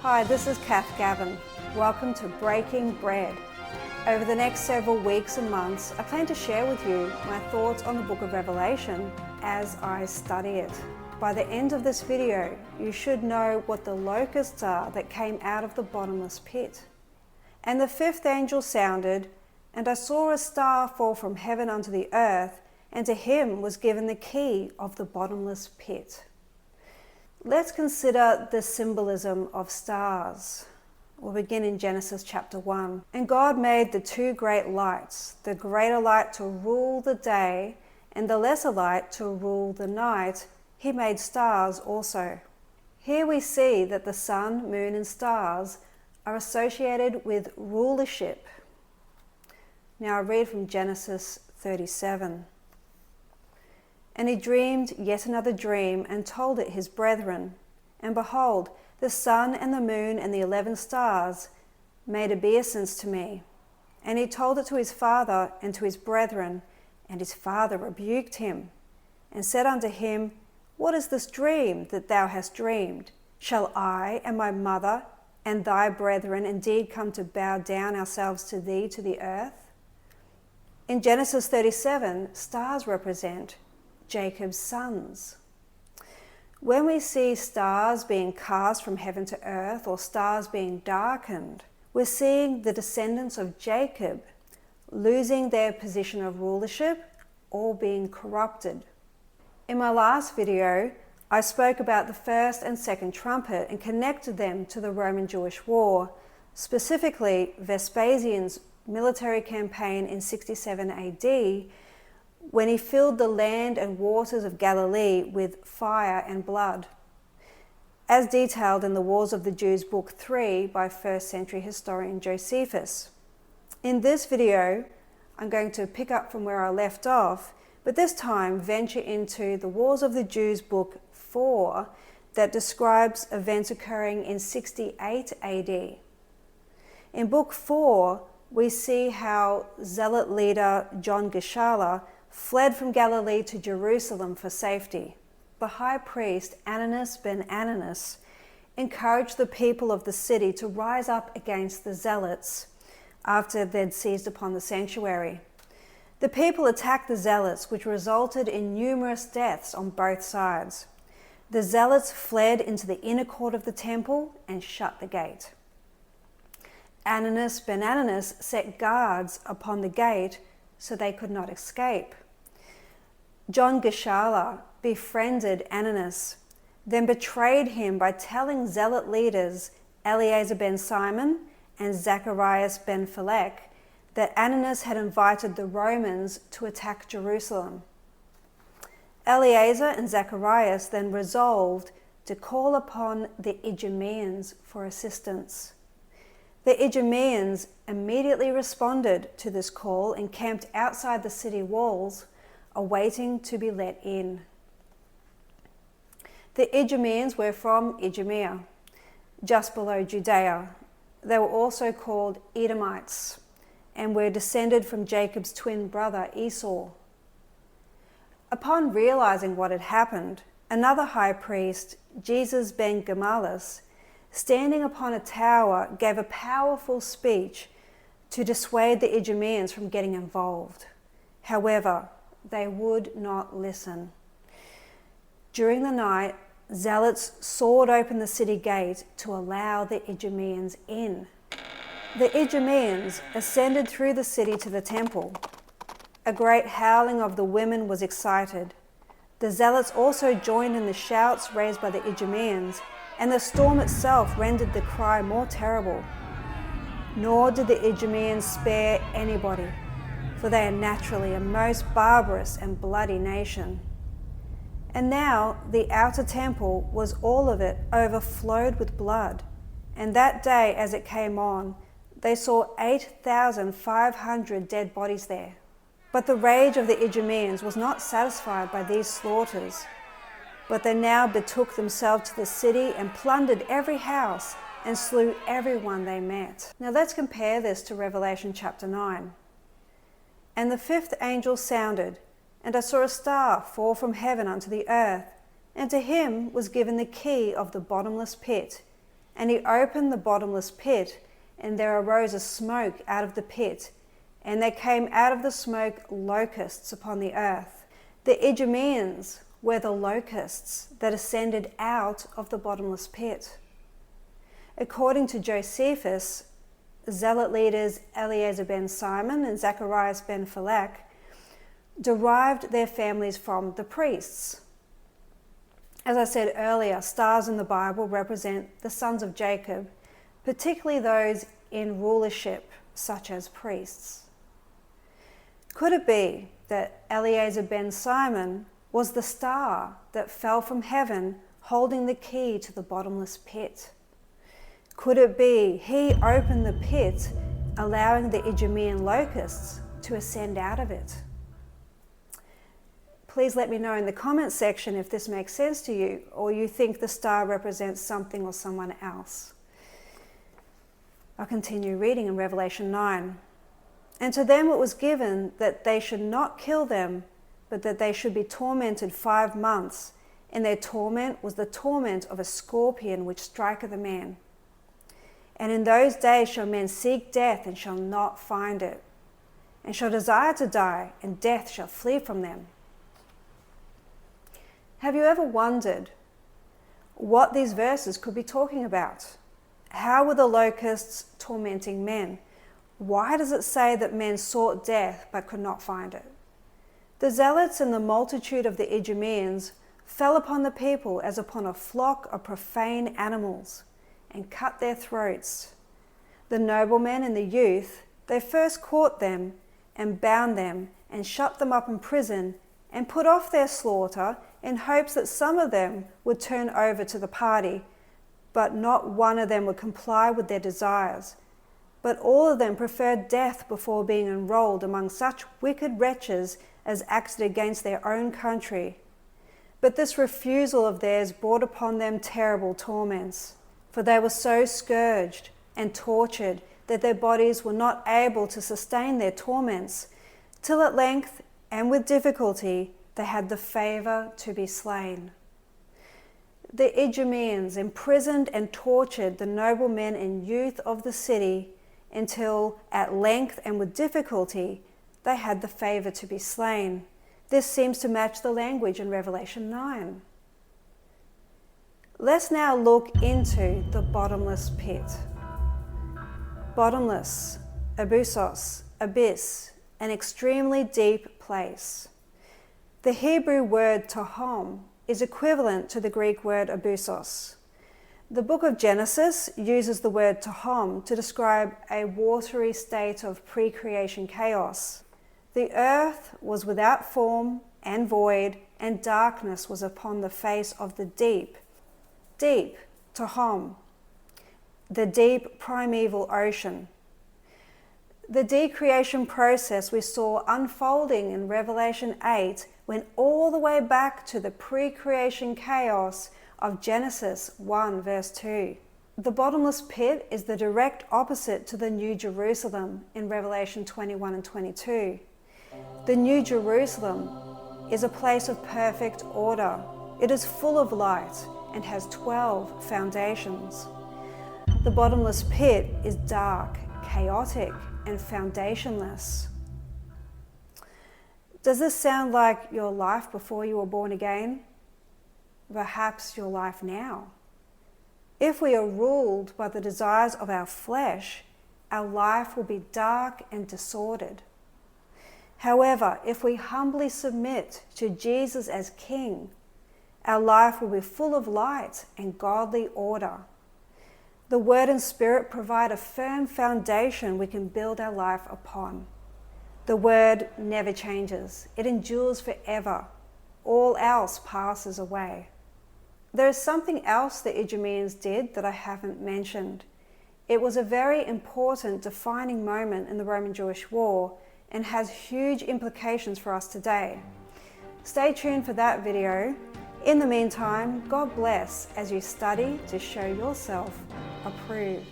Hi, this is Kath Gavin. Welcome to Breaking Bread. Over the next several weeks and months, I plan to share with you my thoughts on the book of Revelation as I study it. By the end of this video, you should know what the locusts are that came out of the bottomless pit. And the fifth angel sounded, and I saw a star fall from heaven unto the earth, and to him was given the key of the bottomless pit. Let's consider the symbolism of stars. We'll begin in Genesis chapter 1. And God made the two great lights, the greater light to rule the day, and the lesser light to rule the night. He made stars also. Here we see that the sun, moon, and stars are associated with rulership. Now I read from Genesis 37. And he dreamed yet another dream, and told it his brethren. And behold, the sun and the moon and the 11 stars made obeisance to me. And he told it to his father and to his brethren, and his father rebuked him, and said unto him, What is this dream that thou hast dreamed? Shall I and my mother and thy brethren indeed come to bow down ourselves to thee to the earth? In Genesis 37, stars represent Jacob's sons. When we see stars being cast from heaven to earth, or stars being darkened, we're seeing the descendants of Jacob losing their position of rulership or being corrupted. In my last video, I spoke about the first and second trumpet and connected them to the Roman-Jewish war, specifically Vespasian's military campaign in 67 AD, when he filled the land and waters of Galilee with fire and blood, as detailed in the Wars of the Jews Book 3 by 1st century historian Josephus. In this video, I'm going to pick up from where I left off, but this time venture into the Wars of the Jews Book 4 that describes events occurring in 68 AD. In Book 4, we see how zealot leader John Geshala fled from Galilee to Jerusalem for safety. The high priest Ananus ben Ananus encouraged the people of the city to rise up against the zealots after they'd seized upon the sanctuary. The people attacked the zealots, which resulted in numerous deaths on both sides. The zealots fled into the inner court of the temple and shut the gate. Ananus ben Ananus set guards upon the gate so they could not escape. John Geshala befriended Ananus, then betrayed him by telling zealot leaders Eleazar ben Simon and Zacharias ben Phalek that Ananus had invited the Romans to attack Jerusalem. Eleazar and Zacharias then resolved to call upon the Idumeans for assistance. The Idumeans immediately responded to this call and camped outside the city walls, awaiting to be let in. The Idumeans were from Idumea, just below Judea. They were also called Edomites and were descended from Jacob's twin brother Esau. Upon realizing what had happened, another high priest, Jesus ben Gamaliel, standing upon a tower, gave a powerful speech to dissuade the Idumeans from getting involved. However, they would not listen. During the night, zealots sawed open the city gate to allow the Idumeans in. The Idumeans ascended through the city to the temple. A great howling of the women was excited. The zealots also joined in the shouts raised by the Idumeans, and the storm itself rendered the cry more terrible. Nor did the Idumeans spare anybody, for they are naturally a most barbarous and bloody nation. And now the outer temple was all of it overflowed with blood, and that day as it came on, they saw 8,500 dead bodies there. But the rage of the Idumeans was not satisfied by these slaughters, but they now betook themselves to the city and plundered every house and slew everyone they met. Now let's compare this to Revelation chapter 9. And the fifth angel sounded, and I saw a star fall from heaven unto the earth, and to him was given the key of the bottomless pit. And he opened the bottomless pit, and there arose a smoke out of the pit, and there came out of the smoke locusts upon the earth. The Idumeans were the locusts that ascended out of the bottomless pit. According to Josephus, zealot leaders Eleazar ben Simon and Zacharias ben Phalak derived their families from the priests. As I said earlier, stars in the Bible represent the sons of Jacob, particularly those in rulership, such as priests. Could it be that Eleazar ben Simon was the star that fell from heaven holding the key to the bottomless pit? Could it be he opened the pit, allowing the Idumean locusts to ascend out of it? Please let me know in the comments section if this makes sense to you, or you think the star represents something or someone else. I'll continue reading in Revelation 9. And to them it was given that they should not kill them, but that they should be tormented 5 months, and their torment was the torment of a scorpion which striketh a man. And in those days shall men seek death, and shall not find it, and shall desire to die, and death shall flee from them. Have you ever wondered what these verses could be talking about? How were the locusts tormenting men? Why does it say that men sought death but could not find it? The zealots and the multitude of the Idumeans fell upon the people as upon a flock of profane animals, and cut their throats. The noblemen and the youth, they first caught them and bound them and shut them up in prison, and put off their slaughter in hopes that some of them would turn over to the party, but not one of them would comply with their desires. But all of them preferred death before being enrolled among such wicked wretches as acted against their own country. But this refusal of theirs brought upon them terrible torments, for they were so scourged and tortured that their bodies were not able to sustain their torments, till at length, and with difficulty, they had the favour to be slain. The Idumeans imprisoned and tortured the noblemen and youth of the city until at length and with difficulty they had the favour to be slain. This seems to match the language in Revelation 9. Let's now look into the bottomless pit. Bottomless, abyssos, abyss, an extremely deep place. The Hebrew word tahom is equivalent to the Greek word abyssos. The book of Genesis uses the word tahom to describe a watery state of pre-creation chaos. The earth was without form and void, and darkness was upon the face of the deep. Deep, tahom, the deep primeval ocean. The decreation process we saw unfolding in Revelation 8 went all the way back to the pre-creation chaos of Genesis 1 verse 2. The bottomless pit is the direct opposite to the New Jerusalem in Revelation 21 and 22. The New Jerusalem is a place of perfect order. It is full of light and has 12 foundations. The bottomless pit is dark, chaotic, and foundationless. Does this sound like your life before you were born again? Perhaps your life now. If we are ruled by the desires of our flesh, our life will be dark and disordered. However, if we humbly submit to Jesus as King, our life will be full of light and godly order. The Word and Spirit provide a firm foundation we can build our life upon. The Word never changes. It endures forever. All else passes away. There is something else the Idumeans did that I haven't mentioned. It was a very important defining moment in the Roman-Jewish War and has huge implications for us today. Stay tuned for that video. In the meantime, God bless as you study to show yourself approved.